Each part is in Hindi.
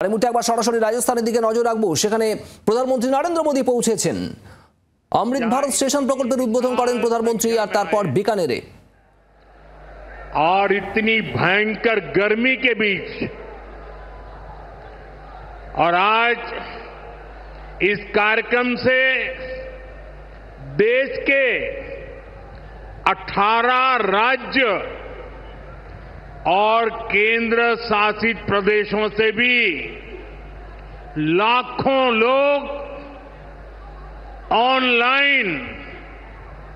এই মুহূর্তে একবার সরাসরি রাজস্থানের দিকে নজর রাখবো। সেখানে প্রধানমন্ত্রী নরেন্দ্র মোদী পৌঁছেছেন। অমৃত ভারত স্টেশন প্রকল্পের উদ্বোধন করেন প্রধানমন্ত্রী, আর তারপর বিকানেরে। और इतनी भयंकर गर्मी के बीच और आज इस कार्यक्रम से देश के 18 राज्य और केंद्र शासित प्रदेशों से भी लाखों लोग ऑनलाइन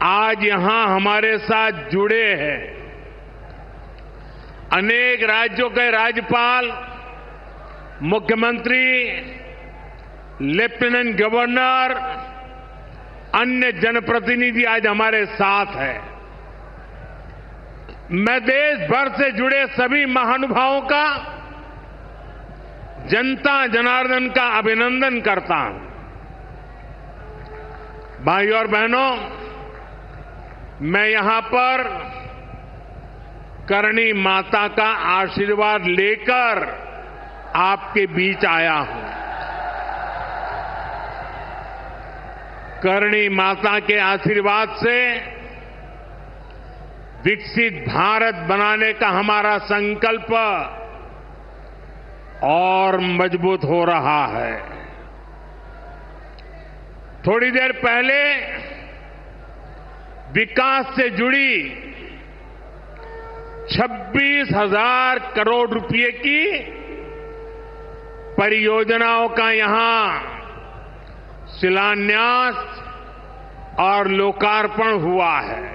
आज यहां हमारे साथ जुड़े हैं। अनेक राज्यों के राज्यपाल, मुख्यमंत्री, लेफ्टिनेंट गवर्नर, अन्य जनप्रतिनिधि आज हमारे साथ हैं। मैं देश भर से जुड़े सभी महानुभावों का, जनता जनार्दन का अभिनंदन करता हूं। भाइयों और बहनों, मैं यहां पर करणी माता का आशीर्वाद लेकर आपके बीच आया हूं। करणी माता के आशीर्वाद से विकसित भारत बनाने का हमारा संकल्प और मजबूत हो रहा है। थोड़ी देर पहले विकास से जुड़ी 26,000 करोड़ रुपए की परियोजनाओं का यहां शिलान्यास और लोकार्पण हुआ है।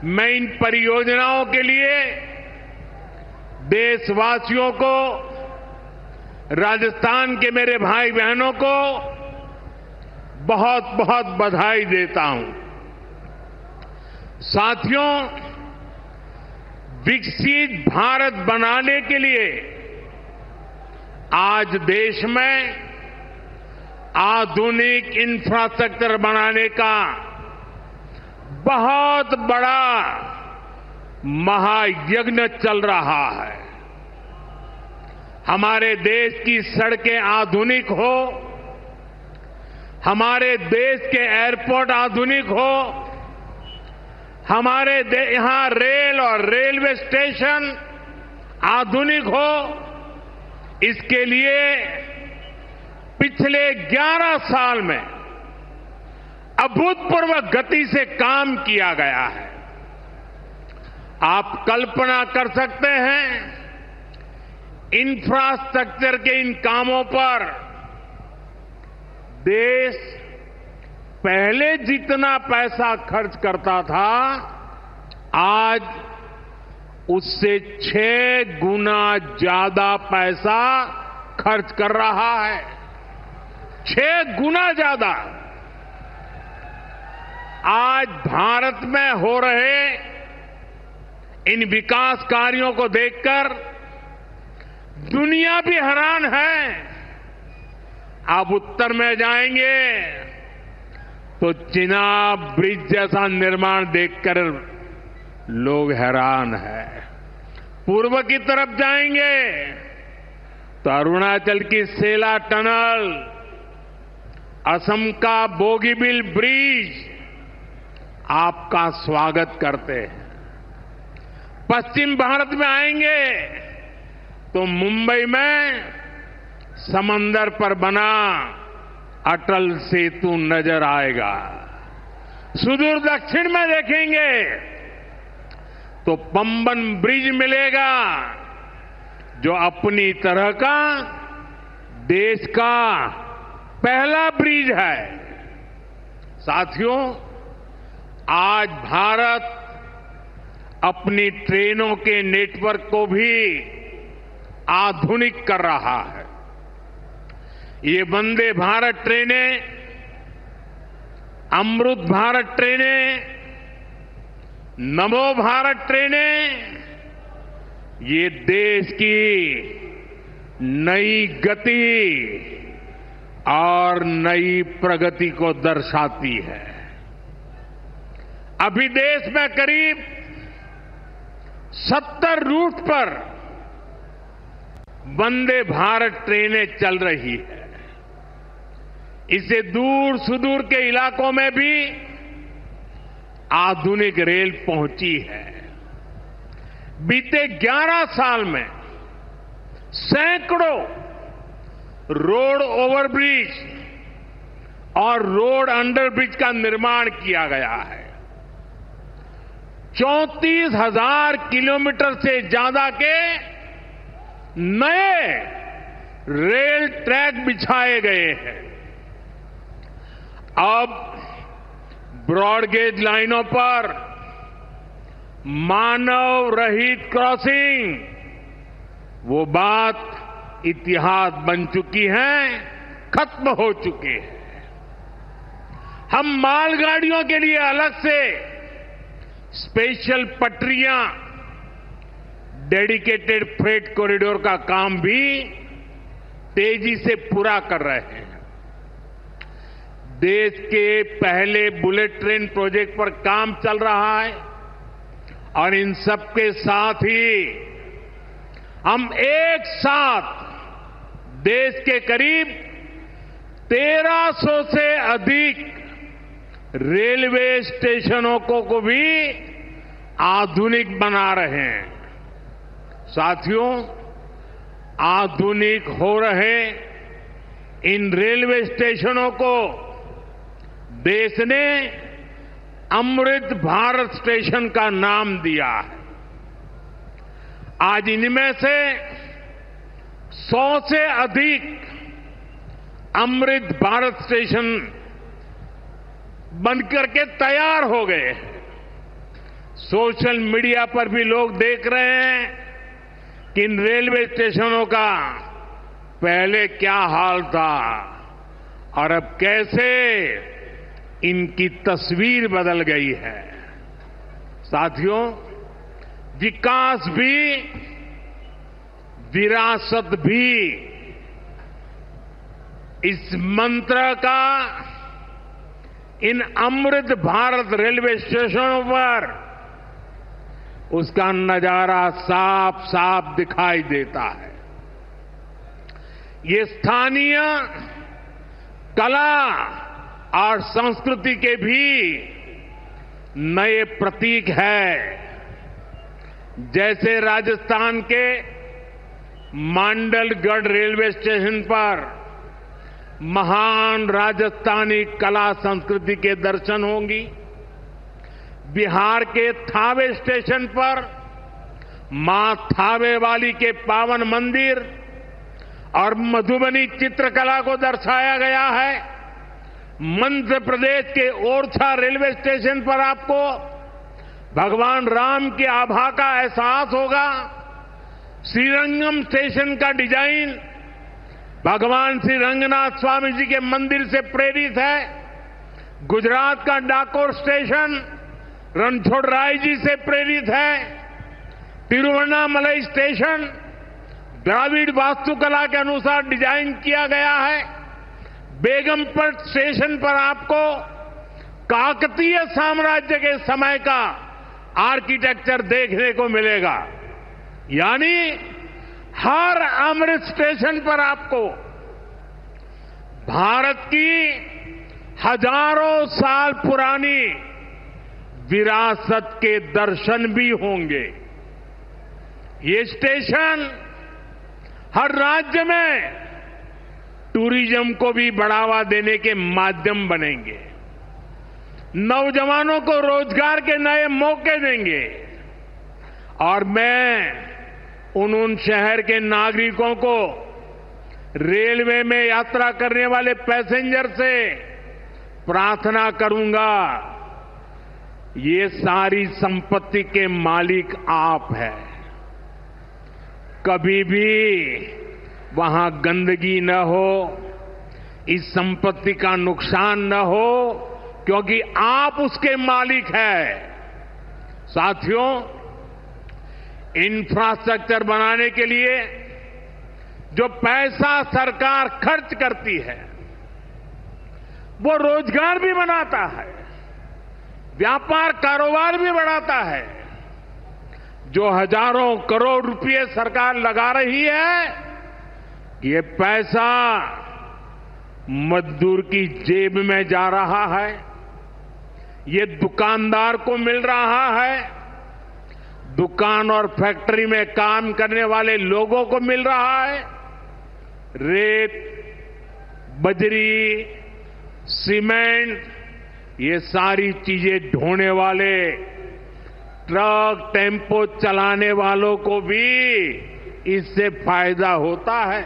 मैं इन परियोजनाओं के लिए देशवासियों को, राजस्थान के मेरे भाई बहनों को बहुत बहुत बधाई देता हूं। साथियों, विकसित भारत बनाने के लिए आज देश में आधुनिक इंफ्रास्ट्रक्चर बनाने का बहुत बड़ा महायज्ञ चल रहा है। हमारे देश की सड़कें आधुनिक हो, हमारे देश के एयरपोर्ट आधुनिक हो, हमारे यहां रेल और रेलवे स्टेशन आधुनिक हो, इसके लिए पिछले 11 साल में अभूतपूर्व गति से काम किया गया है। आप कल्पना कर सकते हैं, इंफ्रास्ट्रक्चर के इन कामों पर देश पहले जितना पैसा खर्च करता था, आज उससे 6 गुना ज्यादा पैसा खर्च कर रहा है। 6 गुना ज्यादा। आज भारत में हो रहे इन विकास कार्यों को देखकर दुनिया भी हैरान है। आप उत्तर में जाएंगे तो चिनाब ब्रिज जैसा निर्माण देखकर लोग हैरान हैं। पूर्व की तरफ जाएंगे तो अरुणाचल की सेला टनल, असम का बोगीबिल ब्रिज आपका स्वागत करते हैं। पश्चिम भारत में आएंगे तो मुंबई में समंदर पर बना अटल सेतु नजर आएगा। सुदूर दक्षिण में देखेंगे तो पंबन ब्रिज मिलेगा, जो अपनी तरह का देश का पहला ब्रिज है। साथियों, आज भारत अपनी ट्रेनों के नेटवर्क को भी आधुनिक कर रहा है। ये वंदे भारत ट्रेनें, अमृत भारत ट्रेनें, नमो भारत ट्रेनें, ये देश की नई गति और नई प्रगति को दर्शाती है। अभी देश में करीब 70 रूट पर वंदे भारत ट्रेनें चल रही है। इससे दूर सुदूर के इलाकों में भी आधुनिक रेल पहुंची है। बीते 11 साल में सैकड़ों रोड ओवरब्रिज और रोड अंडरब्रिज का निर्माण किया गया है। 34,000 किलोमीटर से ज्यादा के नए रेल ट्रैक बिछाए गए हैं। अब ब्रॉडगेज लाइनों पर मानव रहित क्रॉसिंग वो बात इतिहास बन चुकी है, खत्म हो चुकी है। हम मालगाड़ियों के लिए अलग से स्पेशल पटरियां, डेडिकेटेड फ्रेट कॉरिडोर का काम भी तेजी से पूरा कर रहे हैं। देश के पहले बुलेट ट्रेन प्रोजेक्ट पर काम चल रहा है और इन सब के साथ ही हम एक साथ देश के करीब 1300 से अधिक रेलवे स्टेशनों को भी आधुनिक बना रहे हैं। साथियों, आधुनिक हो रहे इन रेलवे स्टेशनों को देश ने अमृत भारत स्टेशन का नाम दिया है। आज इनमें से 100 से अधिक अमृत भारत स्टेशन बनकर के तैयार हो गए। सोशल मीडिया पर भी लोग देख रहे हैं कि इन रेलवे स्टेशनों का पहले क्या हाल था और अब कैसे इनकी तस्वीर बदल गई है। साथियों, विकास भी विरासत भी, इस मंत्र का इन अमृत भारत रेलवे स्टेशनों पर उसका नजारा साफ साफ दिखाई देता है। ये स्थानीय कला और संस्कृति के भी नए प्रतीक है। जैसे राजस्थान के मांडलगढ़ रेलवे स्टेशन पर महान राजस्थानी कला संस्कृति के दर्शन होंगी। बिहार के थावे स्टेशन पर मां थावे वाली के पावन मंदिर और मधुबनी चित्रकला को दर्शाया गया है। मध्य प्रदेश के ओरछा रेलवे स्टेशन पर आपको भगवान राम की आभा का एहसास होगा। श्रीरंगम स्टेशन का डिजाइन भगवान श्री रंगनाथ स्वामी जी के मंदिर से प्रेरित है। गुजरात का डाकोर स्टेशन रणछोड़राय जी से प्रेरित है। तिरुवन्नामलई स्टेशन द्राविड़ वास्तुकला के अनुसार डिजाइन किया गया है। बेगमपट स्टेशन पर आपको काकतीय साम्राज्य के समय का आर्किटेक्चर देखने को मिलेगा। यानी हर अमृत स्टेशन पर आपको भारत की हजारों साल पुरानी विरासत के दर्शन भी होंगे। ये स्टेशन हर राज्य में टूरिज्म को भी बढ़ावा देने के माध्यम बनेंगे, नौजवानों को रोजगार के नए मौके देंगे और मैं उन शहर के नागरिकों को रेलवे में यात्रा करने वाले पैसेंजर से प्रार्थना करूंगा, ये सारी संपत्ति के मालिक आप हैं। कभी भी वहां गंदगी न हो, इस संपत्ति का नुकसान न हो, क्योंकि आप उसके मालिक हैं। साथियों, इंफ्रास्ट्रक्चर बनाने के लिए जो पैसा सरकार खर्च करती है वो रोजगार भी बनाता है, व्यापार कारोबार भी बढ़ाता है। जो हजारों करोड़ रुपए सरकार लगा रही है ये पैसा मजदूर की जेब में जा रहा है, ये दुकानदार को मिल रहा है, दुकान और फैक्ट्री में काम करने वाले लोगों को मिल रहा है। रेत, बजरी, सीमेंट, ये सारी चीजें ढोने वाले ट्रक, टेम्पो चलाने वालों को भी इससे फायदा होता है।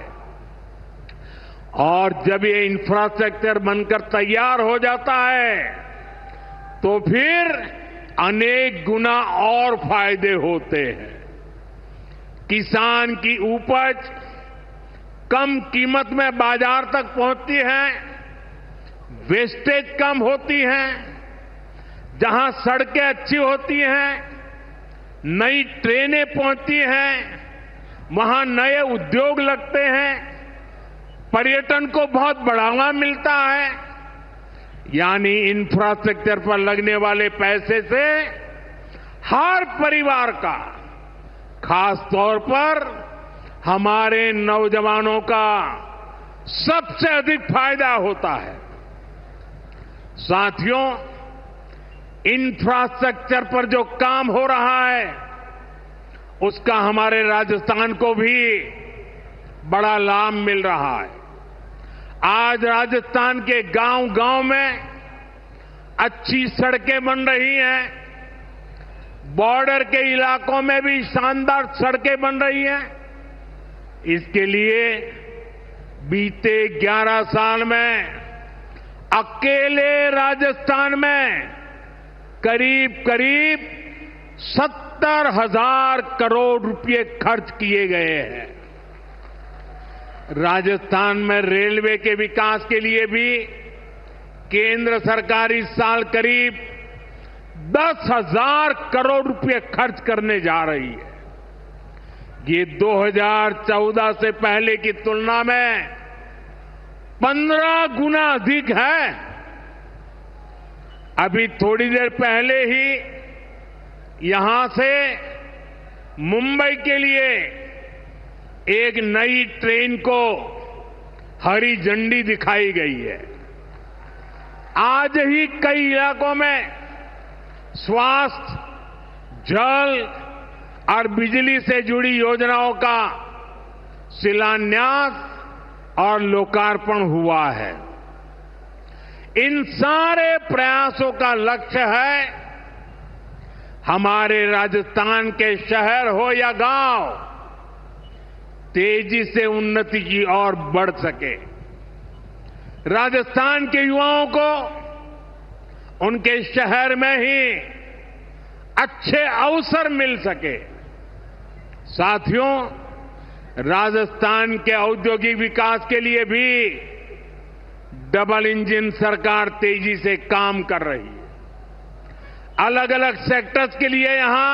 और जब ये इंफ्रास्ट्रक्चर बनकर तैयार हो जाता है तो फिर अनेक गुना और फायदे होते हैं। किसान की उपज कम कीमत में बाजार तक पहुंचती है, वेस्टेज कम होती है, जहां सड़कें अच्छी होती हैं, नई ट्रेनें पहुंचती हैं, वहां नए उद्योग लगते हैं, पर्यटन को बहुत बढ़ावा मिलता है। यानी इंफ्रास्ट्रक्चर पर लगने वाले पैसे से हर परिवार का, खास तौर पर हमारे नौजवानों का सबसे अधिक फायदा होता है। साथियों, इंफ्रास्ट्रक्चर पर जो काम हो रहा है उसका हमारे राजस्थान को भी बड़ा लाभ मिल रहा है। आज राजस्थान के गांव-गांव में अच्छी सड़कें बन रही हैं, बॉर्डर के इलाकों में भी शानदार सड़कें बन रही हैं। इसके लिए बीते 11 साल में अकेले राजस्थान में करीब 70,000 करोड़ रुपए खर्च किए गए हैं। राजस्थान में रेलवे के विकास के लिए भी केंद्र सरकार इस साल करीब 10,000 करोड़ रुपए खर्च करने जा रही है। ये 2014 से पहले की तुलना में 15 गुना अधिक है। अभी थोड़ी देर पहले ही यहां से मुंबई के लिए एक नई ट्रेन को हरी झंडी दिखाई गई है। आज ही कई इलाकों में स्वास्थ्य, जल और बिजली से जुड़ी योजनाओं का शिलान्यास और लोकार्पण हुआ है। इन सारे प्रयासों का लक्ष्य है हमारे राजस्थान के शहर हो या गांव तेजी से उन्नति की ओर बढ़ सके। राजस्थान के युवाओं को उनके शहर में ही अच्छे अवसर मिल सके। साथियों, राजस्थान के औद्योगिक विकास के लिए भी डबल इंजन सरकार तेजी से काम कर रही है। अलग अलग सेक्टर्स के लिए यहां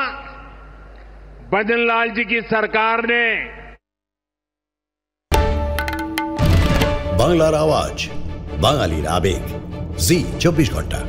भजनलाल जी की सरकार ने বাংলার আওয়াজ, বাঙালির আবেগ, জি 24 ঘন্টা।